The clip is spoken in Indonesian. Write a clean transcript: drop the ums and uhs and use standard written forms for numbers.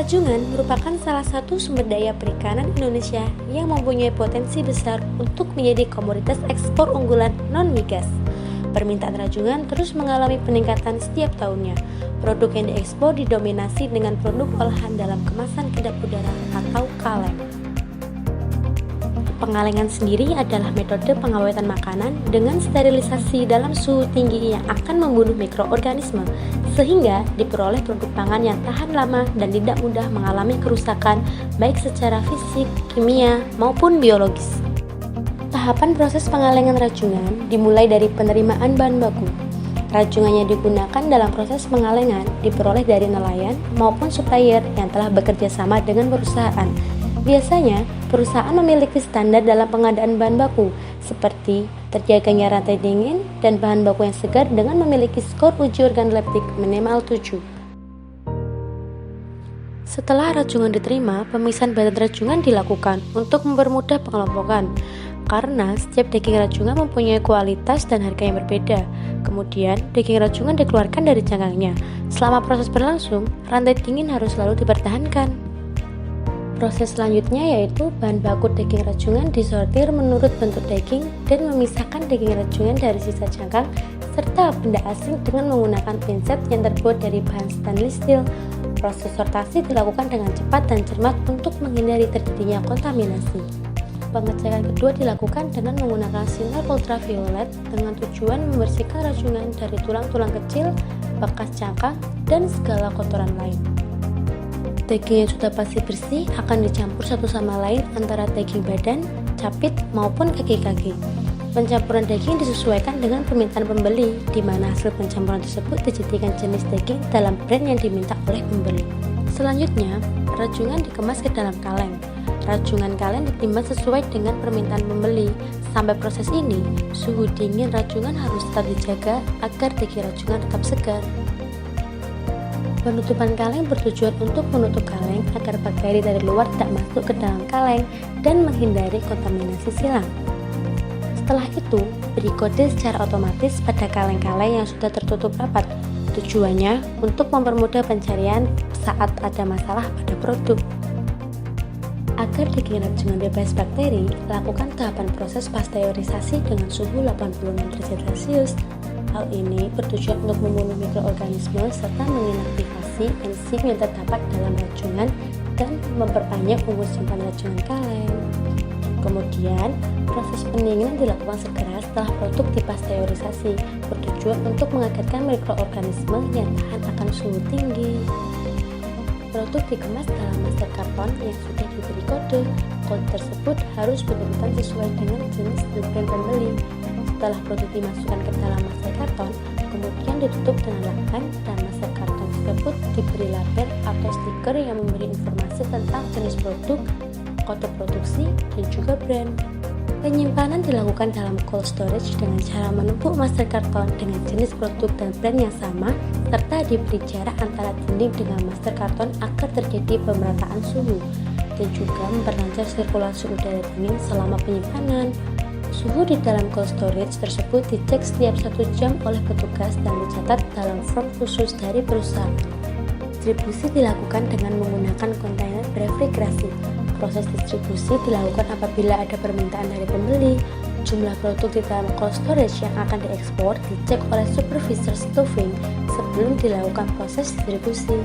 Rajungan merupakan salah satu sumber daya perikanan Indonesia yang mempunyai potensi besar untuk menjadi komoditas ekspor unggulan non-migas. Permintaan rajungan terus mengalami peningkatan setiap tahunnya. Produk yang diekspor didominasi dengan produk olahan dalam kemasan kedap udara atau kaleng. Pengalengan sendiri adalah metode pengawetan makanan dengan sterilisasi dalam suhu tinggi yang akan membunuh mikroorganisme, sehingga diperoleh produk pangan yang tahan lama dan tidak mudah mengalami kerusakan baik secara fisik, kimia, maupun biologis. Tahapan proses pengalengan rajungan dimulai dari penerimaan bahan baku. Rajungan yang digunakan dalam proses pengalengan diperoleh dari nelayan maupun supplier yang telah bekerja sama dengan perusahaan. Biasanya, perusahaan memiliki standar dalam pengadaan bahan baku, seperti terjaganya rantai dingin dan bahan baku yang segar dengan memiliki skor uji organoleptik minimal 7. Setelah rajungan diterima, pemisahan badan rajungan dilakukan untuk mempermudah pengelompokan, karena setiap daging rajungan mempunyai kualitas dan harga yang berbeda. Kemudian, daging rajungan dikeluarkan dari cangkangnya. Selama proses berlangsung, rantai dingin harus selalu dipertahankan. Proses selanjutnya yaitu bahan baku daging rajungan disortir menurut bentuk daging dan memisahkan daging rajungan dari sisa cangkang serta benda asing dengan menggunakan pinset yang terbuat dari bahan stainless steel. Proses sortasi dilakukan dengan cepat dan cermat untuk menghindari terjadinya kontaminasi. Pengecekan kedua dilakukan dengan menggunakan sinar ultraviolet dengan tujuan membersihkan rajungan dari tulang-tulang kecil, bekas cangkang, dan segala kotoran lain. Daging yang sudah pasti bersih akan dicampur satu sama lain antara daging badan, capit, maupun kaki-kaki. Pencampuran daging disesuaikan dengan permintaan pembeli, di mana hasil pencampuran tersebut dijadikan jenis daging dalam brand yang diminta oleh pembeli. Selanjutnya, rajungan dikemas ke dalam kaleng. Rajungan kaleng ditimbang sesuai dengan permintaan pembeli. Sampai proses ini, suhu dingin rajungan harus tetap dijaga agar daging rajungan tetap segar. Penutupan kaleng bertujuan untuk menutup kaleng agar bakteri dari luar tidak masuk ke dalam kaleng dan menghindari kontaminasi silang. Setelah itu, beri kode secara otomatis pada kaleng-kaleng yang sudah tertutup rapat. Tujuannya untuk mempermudah pencarian saat ada masalah pada produk. Agar daging rajungan bebas bakteri, lakukan tahapan proses pasteurisasi dengan suhu 86 derajat Celcius. Hal ini bertujuan untuk membunuh mikroorganisme serta menginaktivasi enzim yang terdapat dalam rajungan dan memperpanjang umur simpan rajungan kaleng. Kemudian, proses pendinginan dilakukan segera setelah produk dipasteurisasi, bertujuan untuk mengagetkan mikroorganisme yang tahan akan suhu tinggi. Produk dikemas dalam masker karton yang sudah diberi kode. Kode tersebut harus berurutan sesuai dengan jenis dan brand pembeli. Setelah produk dimasukkan ke dalam masker karton, kemudian ditutup dengan lakban dan masker karton tersebut diberi label atau stiker yang memberi informasi tentang jenis produk, kode produksi, dan juga brand. Penyimpanan dilakukan dalam cold storage dengan cara menumpuk masker karton dengan jenis produk dan brand yang sama, serta diberi jarak antara dinding dengan masker karton agar terjadi pemerataan suhu, dan juga memperlancar sirkulasi udara dingin selama penyimpanan. Suhu di dalam cold storage tersebut dicek setiap 1 jam oleh petugas dan dicatat dalam form khusus dari perusahaan. Distribusi dilakukan dengan menggunakan kontainer berefrigerasi. Proses distribusi dilakukan apabila ada permintaan dari pembeli. Jumlah produk di dalam cold storage yang akan diekspor dicek oleh supervisor stuffing sebelum dilakukan proses distribusi.